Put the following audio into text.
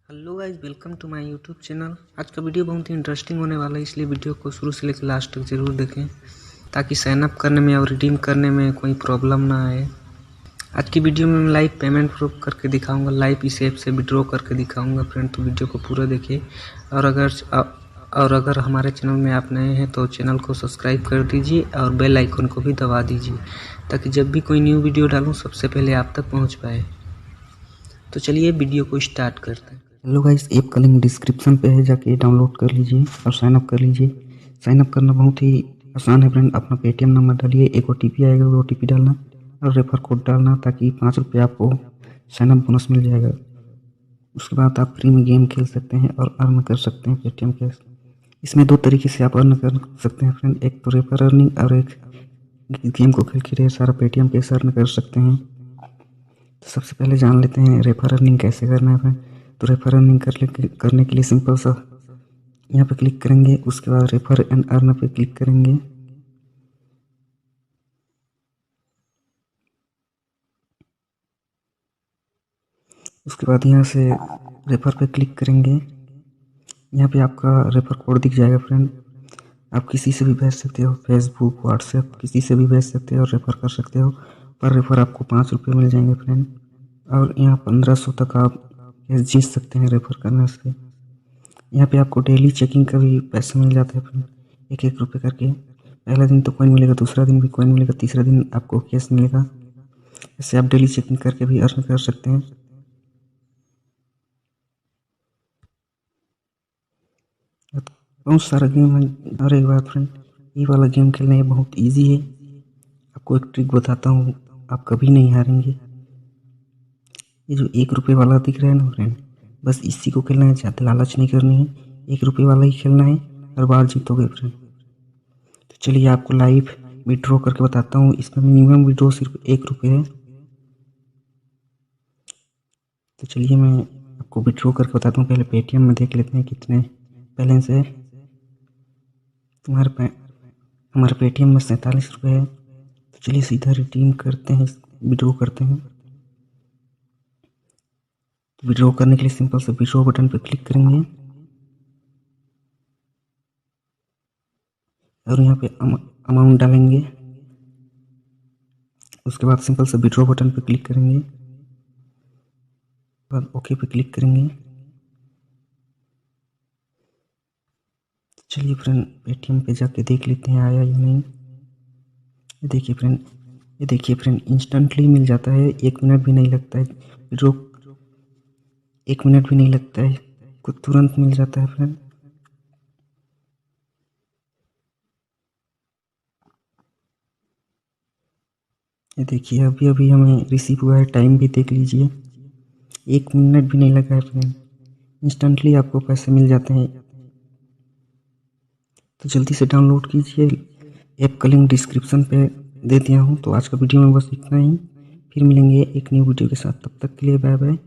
Hello guys, welcome to my YouTube channel. आज का video बहुत ही इंटरेस्टिंग होने वाला है, इसलिए वीडियो को शुरू से लेकर लास्ट तक ज़रूर देखें ताकि साइन अप करने में और रिडीम करने में कोई प्रॉब्लम ना आए। आज की वीडियो में मैं लाइव पेमेंट प्रूफ करके दिखाऊंगा, लाइव इस ऐप से विड्रॉ करके दिखाऊंगा फ्रेंड, तो वीडियो को पूरा देखिए। और अगर हमारे चैनल में आप नए हैं तो चैनल को सब्सक्राइब कर दीजिए और बेल आइकन को भी दबा दीजिए ताकि जब भी कोई न्यू वीडियो डालूँ सबसे पहले आप तक पहुँच पाए। तो चलिए वीडियो को स्टार्ट करते हैं। हेलो गाइस, ऐप का लिंक डिस्क्रिप्शन पे है, जाके डाउनलोड कर लीजिए और साइन अप कर लीजिए। साइन अप करना बहुत ही आसान है फ्रेंड। अपना पेटीएम नंबर डालिए, एक ओटीपी आएगा, वो ओटीपी डालना और रेफर कोड डालना ताकि 5 रुपये आपको साइन अप बोनस मिल जाएगा। उसके बाद आप फ्री में गेम खेल सकते हैं और अर्न कर सकते हैं पेटीएम कैश। इसमें 2 तरीके से आप अर्न कर सकते हैं फ्रेंड, एक तो रेफर अर्निंग और एक गेम को खेल के ढेर सारा पेटीएम कैश अर्न कर सकते हैं। तो सबसे पहले जान लेते हैं रेफर अर्निंग कैसे करना है फ्रेंड। तो रेफर अर्निंग करने के लिए सिंपल सा यहाँ पे क्लिक करेंगे, उसके बाद रेफर एंड अर्न पे क्लिक करेंगे। उसके बाद यहाँ से रेफर पे क्लिक करेंगे। यहाँ पे आपका रेफर कोड दिख जाएगा फ्रेंड। आप किसी से भी भेज सकते हो, फेसबुक, व्हाट्सएप, किसी से भी भेज सकते हो और रेफर कर सकते हो। पर रेफर आपको 5 रुपये मिल जाएंगे फ्रेंड। और यहाँ 1500 तक आप जीत सकते हैं रेफर करने से। यहाँ पे आपको डेली चेकिंग का भी पैसा मिल जाता है फ्रेंड, 1-1 रुपये करके। पहला दिन तो कॉइन मिलेगा, दूसरा दिन भी कॉइन मिलेगा, तीसरा दिन आपको कैश मिलेगा। इससे आप डेली चेकिंग करके भी अर्न कर सकते हैं। बहुत सारा गेम है। और एक बात फ्रेंड, ये वाला गेम खेलना ये बहुत इजी है। आपको एक ट्रिक बताता हूँ, आप कभी नहीं हारेंगे। ये जो 1 रुपये वाला दिख रहा है ना फ्रेंड, बस इसी को खेलना है, ज़्यादा लालच नहीं करनी है। 1 रुपये वाला ही खेलना है, हर बार जीतोगे फ्रेंड। तो चलिए आपको लाइव विड्रॉ करके बताता हूँ। इसमें मिनिमम विड्रॉ सिर्फ 1 रुपये है। तो चलिए मैं आपको विड्रॉ करके बताता हूँ। पहले पेटीएम में देख लेते हैं कितने बैलेंस है। हमारे पेटीएम में 47 रुपये है। तो चलिए सीधा रिडीम करते हैं, विड्रॉ करते हैं। तो विड्रॉ करने के लिए सिंपल से विड्रॉ बटन पर क्लिक करेंगे और यहाँ पे अमाउंट डालेंगे। उसके बाद सिंपल से विड्रॉ बटन पर क्लिक करेंगे, बाद ओके पे क्लिक करेंगे। चलिए फ्रेंड पेटीएम पे जाके देख लेते हैं आया या नहीं। ये देखिए फ्रेंड, इंस्टेंटली मिल जाता है, 1 मिनट भी नहीं लगता है विड्रॉ, 1 मिनट भी नहीं लगता है, कुछ तुरंत मिल जाता है फ्रेंड। ये देखिए अभी अभी हमें रिसीव हुआ है, टाइम भी देख लीजिए, 1 मिनट भी नहीं लगा है फ्रेंड। इंस्टेंटली आपको पैसे मिल जाते हैं। तो जल्दी से डाउनलोड कीजिए, ऐप का लिंक डिस्क्रिप्शन पे दे दिया हूँ। तो आज का वीडियो में बस इतना ही, फिर मिलेंगे एक न्यू वीडियो के साथ, तब तक के लिए बाय बाय।